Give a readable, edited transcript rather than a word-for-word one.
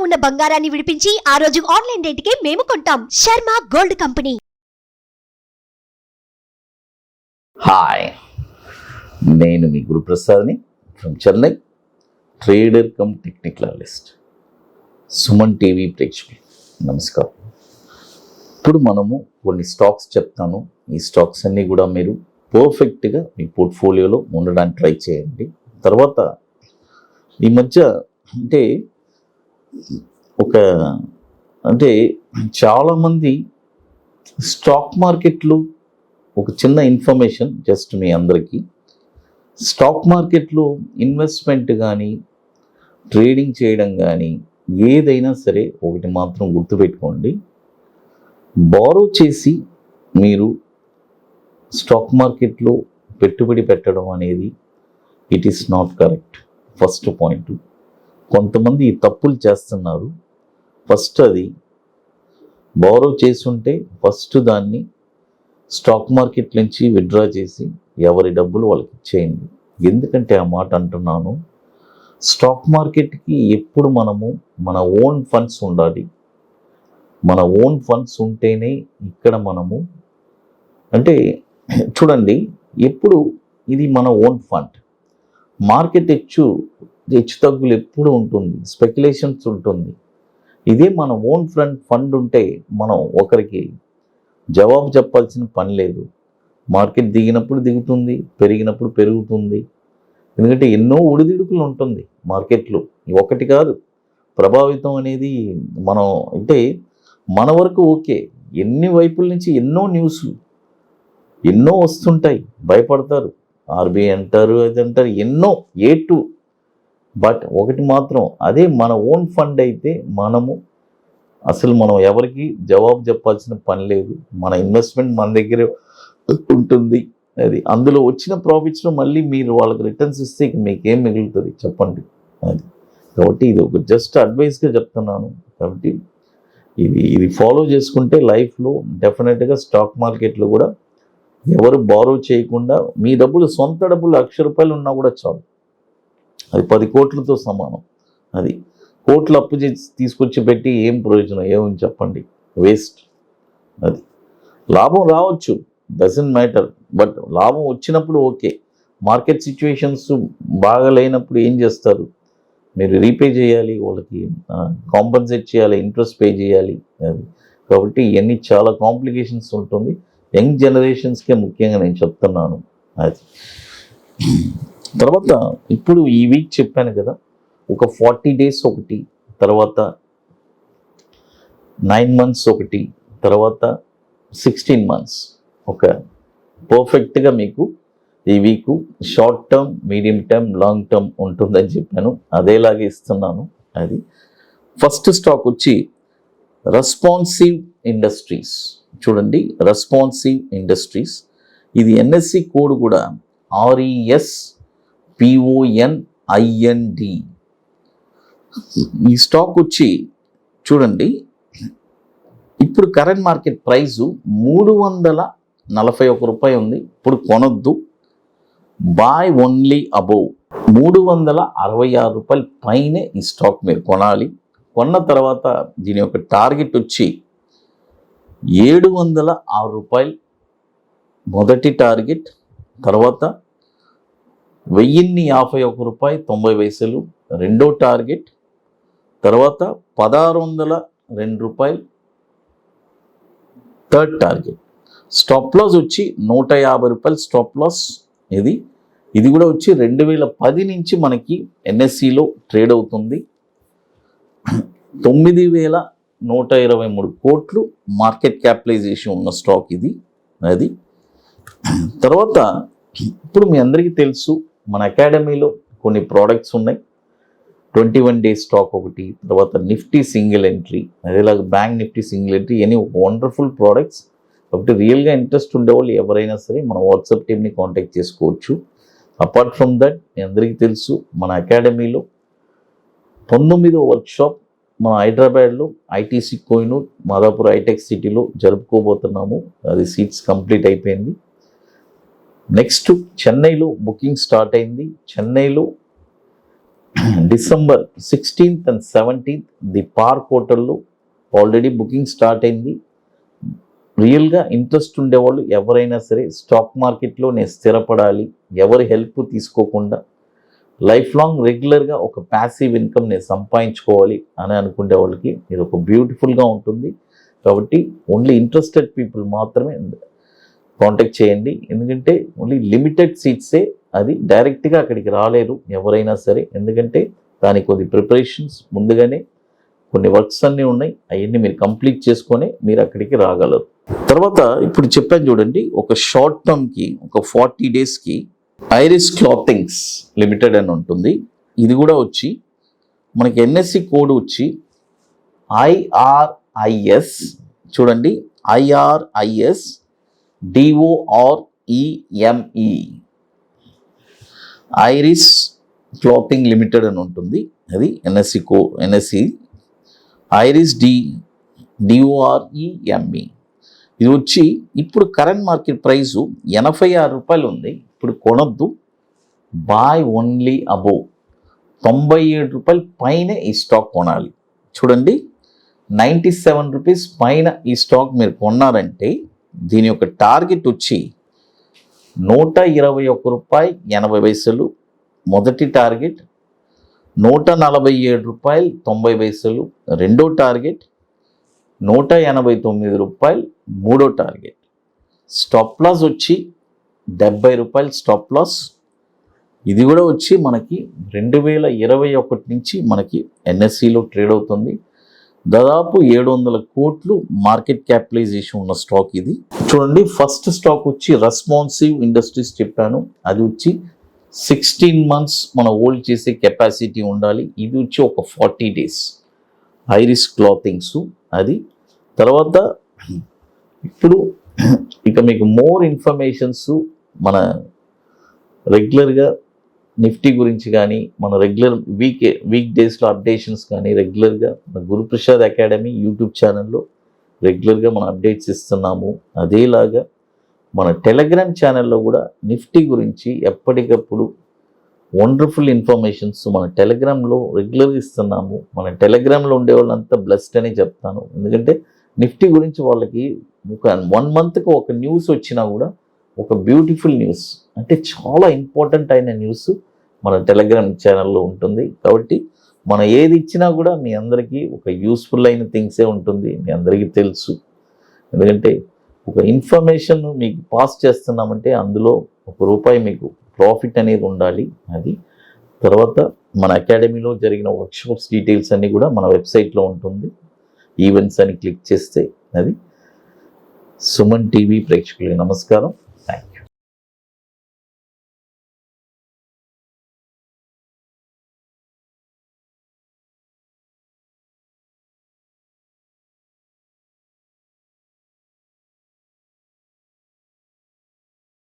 ఉన్న బంగారాన్ని విడిపించి ఆ రోజు ఆన్లైన్ రేటుకే మేము కొంటాం. Sharma gold company. హాయ్, నేను మీ గురు ప్రసాద్ని from Chennai, trader cum technical analyst. Suman TV ప్రేక్షకులు నమస్కారం. ఇప్పుడు మనము కొన్ని స్టాక్స్ చెప్తాను. ఈ స్టాక్స్ అన్నీ కూడా మీరు పర్ఫెక్ట్గా మీ పోర్ట్ఫోలియోలో ఉండడానికి ట్రై చేయండి. తర్వాత ఈ మధ్య చాలామంది స్టాక్ మార్కెట్లు, ఒక చిన్న ఇన్ఫర్మేషన్ జస్ట్ మీ అందరికీ, స్టాక్ మార్కెట్లో ఇన్వెస్ట్మెంట్ కానీ ట్రేడింగ్ చేయడం కానీ ఏదైనా సరే ఒకటి మాత్రం గుర్తుపెట్టుకోండి, బారో చేసి మీరు స్టాక్ మార్కెట్లో పెట్టుబడి పెట్టడం అనేది it is not correct. First point, కొంతమంది ఈ తప్పులు చేస్తున్నారు. ఫస్ట్ అది బారో చేసుంటే ఫస్ట్ దాన్ని స్టాక్ మార్కెట్ నుంచి విత్డ్రా చేసి ఎవరి డబ్బులు వాళ్ళకి ఇచ్చేయండి. ఎందుకంటే ఆ మాట అంటున్నాను, స్టాక్ మార్కెట్కి ఎప్పుడు మనము మన ఓన్ ఫండ్స్ ఉండాలి. మన ఓన్ ఫండ్స్ ఉంటేనే ఇక్కడ మనము చూడండి, ఎప్పుడు ఇది మన ఓన్ ఫండ్. మార్కెట్ హెచ్చు తగ్గులు ఎప్పుడు ఉంటుంది, స్పెక్యులేషన్స్ ఉంటుంది. ఇదే మన ఓన్ ఫండ్ ఉంటే మనం ఒకరికి జవాబు చెప్పాల్సిన పని లేదు. మార్కెట్ దిగినప్పుడు దిగుతుంది, పెరిగినప్పుడు పెరుగుతుంది. ఎందుకంటే ఎన్నో ఒడిదుడుకులు ఉంటుంది మార్కెట్లో, ఒకటి కాదు. ప్రభావితం అనేది మనం మన వరకు ఓకే, ఎన్ని వైపుల నుంచి ఎన్నో న్యూస్లు ఎన్నో వస్తుంటాయి, భయపడతారు. ఆర్బీఐ అంటారు, అది అంటారు, ఎన్నో A2. బట్ ఒకటి మాత్రం, అదే మన ఓన్ ఫండ్ అయితే మనం ఎవరికి జవాబు చెప్పాల్సిన పని లేదు. మన ఇన్వెస్ట్మెంట్ మన దగ్గర ఉంటుంది. అది అందులో వచ్చిన ప్రాఫిట్స్లో మళ్ళీ మీరు వాళ్ళకి రిటర్న్స్ ఇస్తే మీకేం మిగులుతుంది చెప్పండి. అది కాబట్టి ఇది ఒక జస్ట్ అడ్వైస్గా చెప్తున్నాను. కాబట్టి ఇది ఫాలో చేసుకుంటే లైఫ్లో డెఫినెట్గా స్టాక్ మార్కెట్లో కూడా ఎవరు బారో చేయకుండా మీ డబ్బులు, సొంత డబ్బులు ₹1,00,000 ఉన్నా కూడా చాలు. అది 10 కోట్లతో సమానం. అది కోట్లు అప్పు చేసి తీసుకొచ్చి పెట్టి ఏం ప్రయోజనం, ఏమని చెప్పండి, వేస్ట్. అది లాభం రావచ్చు, డజంట్ మ్యాటర్. బట్ లాభం వచ్చినప్పుడు ఓకే. మార్కెట్ సిచ్యువేషన్స్ బాగా లేనప్పుడు ఏం చేస్తారు, మీరు రీపే చేయాలి, వాళ్ళకి కాంపన్సేట్ చేయాలి, ఇంట్రెస్ట్ పే చేయాలి. అది కాబట్టి ఇవన్నీ చాలా కాంప్లికేషన్స్ ఉంటుంది. యంగ్ జనరేషన్స్కే ముఖ్యంగా నేను చెప్తున్నాను. అది తర్వాత ఇప్పుడు ఈ వీక్ చెప్పాను కదా, ఒక 40 days ఒకటి, తర్వాత 9 months ఒకటి, తర్వాత 16 months ఒక పర్ఫెక్ట్గా మీకు ఈ week short term, medium term, long term ఉంటుందని చెప్పాను. అదేలాగే ఇస్తున్నాను. అది ఫస్ట్ స్టాక్ వచ్చి రెస్పాన్సివ్ ఇండస్ట్రీస్. చూడండి, రెస్పాన్సివ్ ఇండస్ట్రీస్, ఇది NSE కోడ్ కూడా RESPONIND. ఈ స్టాక్ వచ్చి చూడండి, ఇప్పుడు కరెంట్ మార్కెట్ ప్రైజు ₹341 ఉంది. ఇప్పుడు కొనొద్దు, బాయ్ ఓన్లీ అబోవ్ ₹366 పైనే ఈ స్టాక్ మీరు కొనాలి. కొన్న తర్వాత దీని యొక్క టార్గెట్ వచ్చి ₹706 మొదటి టార్గెట్, తర్వాత ₹1,051.90 రెండో టార్గెట్, తర్వాత ₹1,602 థర్డ్ టార్గెట్. స్టాప్ లాస్ వచ్చి ₹150 స్టాప్ లాస్. ఇది కూడా వచ్చి 2010 నుంచి మనకి NSEలో ట్రేడ్ అవుతుంది. 9,123 కోట్లు మార్కెట్ క్యాపిటలైజేషన్ ఉన్న స్టాక్ ఇది. అది తర్వాత ఇప్పుడు మీ అందరికీ తెలుసు, మన అకాడమీలో కొన్ని ప్రోడక్ట్స్ ఉన్నాయి. 21 days స్టాక్ ఒకటి, తర్వాత నిఫ్టీ సింగిల్ ఎంట్రీ, అదేలాగా బ్యాంక్ నిఫ్టీ సింగిల్ ఎంట్రీ, ఇవన్నీ ఒక వండర్ఫుల్ ప్రోడక్ట్స్. కాబట్టి రియల్గా ఇంట్రెస్ట్ ఉండేవాళ్ళు ఎవరైనా సరే మన వాట్సాప్ టీమ్ని కాంటాక్ట్ చేసుకోవచ్చు. అపార్ట్ ఫ్రమ్ దట్ మీ అందరికీ తెలుసు, మన అకాడమీలో 19వ వర్క్షాప్ మన హైదరాబాద్లో ITC కోహినూర్, మాదాపూర్ హైటెక్ సిటీలో జరుపుకోబోతున్నాము. అది సీట్స్ కంప్లీట్ అయిపోయింది. నెక్స్ట్ చెన్నైలో బుకింగ్ స్టార్ట్ అయింది. చెన్నైలో December 16th and 17th the park హోటల్లో ఆల్రెడీ బుకింగ్ స్టార్ట్ అయింది. రియల్గా ఇంట్రెస్ట్ ఉండేవాళ్ళు ఎవరైనా సరే స్టాక్ మార్కెట్లో నేను స్థిరపడాలి, ఎవరి హెల్ప్ తీసుకోకుండా లైఫ్ లాంగ్ రెగ్యులర్గా ఒక ప్యాసివ్ ఇన్కమ్ నేను సంపాదించుకోవాలి అని అనుకునే వాళ్ళకి ఇది ఒక బ్యూటిఫుల్గా ఉంటుంది. కాబట్టి ఓన్లీ ఇంట్రెస్టెడ్ పీపుల్ మాత్రమే కాంటాక్ట్ చేయండి. ఎందుకంటే ఓన్లీ లిమిటెడ్ సీట్సే, అది డైరెక్ట్గా అక్కడికి రాలేరు ఎవరైనా సరే. ఎందుకంటే దానికి కొద్ది ప్రిపరేషన్స్ ముందుగానే కొన్ని వర్క్స్ అన్నీ ఉన్నాయి, అవన్నీ మీరు కంప్లీట్ చేసుకొని మీరు అక్కడికి రాగలరు. తర్వాత ఇప్పుడు చెప్పాను చూడండి, ఒక షార్ట్ టర్మ్కి ఒక 40 డేస్కి ఐరిస్ క్లాతింగ్స్ లిమిటెడ్ అని ఉంటుంది. ఇది కూడా వచ్చి మనకి ఎన్ఎస్సి కోడ్ వచ్చి IRIS, చూడండి IRIS DOREME, iris clothing limited అని ఉంటుంది. అది ఎన్ఎస్సి ఐరిస్ DOREME. ఇది వచ్చి ఇప్పుడు కరెంట్ మార్కెట్ ప్రైసు 86 రూపాయలు ఉంది. ఇప్పుడు కొనొద్దు, బాయ్ ఓన్లీ అబోవ్ 97 రూపాయల పైన ఈ స్టాక్ కొనాలి. చూడండి 97 రూపీస్ పైన ఈ స్టాక్ మీరు కొన్నారంటే దీని యొక్క టార్గెట్ వచ్చి 121 రూపాయలు 80 పైసలు మొదటి టార్గెట్, 147 రూపాయలు 90 పైసలు రెండో టార్గెట్, 189 రూపాయలు మూడో టార్గెట్. స్టాప్ లాస్ వచ్చి 70 రూపాయలు స్టాప్ లాస్. ఇది కూడా వచ్చి మనకి 2021 నుంచి మనకి ఎన్ఎస్సిలో ట్రేడ్ అవుతుంది. దాదాపు 700 కోట్లు మార్కెట్ క్యాపిటలైజేషన్ ఉన్న స్టాక్ ఇది. చూడండి ఫస్ట్ స్టాక్ వచ్చి రెస్పాన్సివ్ ఇండస్ట్రీస్ చెప్పాను, అది వచ్చి 16 months మనం హోల్డ్ చేసే కెపాసిటీ ఉండాలి. ఇది వచ్చి ఒక 40 డేస్ ఐరిస్ క్లాతింగ్స్ అది. తర్వాత ఇప్పుడు ఇక మీకు మోర్ ఇన్ఫర్మేషన్స్ మన రెగ్యులర్గా నిఫ్టీ గురించి కానీ, మన రెగ్యులర్ వీక్ డేస్లో అప్డేషన్స్ కానీ రెగ్యులర్గా మన గురుప్రసాద్ అకాడమీ యూట్యూబ్ ఛానల్లో రెగ్యులర్గా మనం అప్డేట్స్ ఇస్తున్నాము. అదేలాగా మన టెలిగ్రామ్ ఛానల్లో కూడా నిఫ్టీ గురించి ఎప్పటికప్పుడు వండర్ఫుల్ ఇన్ఫర్మేషన్స్ మన టెలిగ్రామ్లో రెగ్యులర్గా ఇస్తున్నాము. మన టెలిగ్రామ్లో ఉండే వాళ్ళంతా బ్లెస్డ్ అని చెప్తాను. ఎందుకంటే నిఫ్టీ గురించి వాళ్ళకి ఒక 1 monthకి ఒక న్యూస్ వచ్చినా కూడా ఒక బ్యూటిఫుల్ న్యూస్, అంటే చాలా ఇంపార్టెంట్ అయిన న్యూస్ మన టెలిగ్రామ్ ఛానల్లో ఉంటుంది. కాబట్టి మనం ఏది ఇచ్చినా కూడా మీ అందరికీ ఒక యూస్ఫుల్ అయిన థింగ్సే ఉంటుంది, మీ అందరికీ తెలుసు. ఎందుకంటే ఒక ఇన్ఫర్మేషన్ మీకు పాస్ చేస్తున్నామంటే అందులో ₹1 మీకు ప్రాఫిట్ అనేది ఉండాలి. అది తర్వాత మన అకాడమీలో జరిగిన వర్క్షాప్స్ డీటెయిల్స్ అన్నీ కూడా మన వెబ్సైట్లో ఉంటుంది. ఈవెంట్స్ అని క్లిక్ చేస్తే అది. సుమన్ టీవీ ప్రేక్షకులకి నమస్కారం.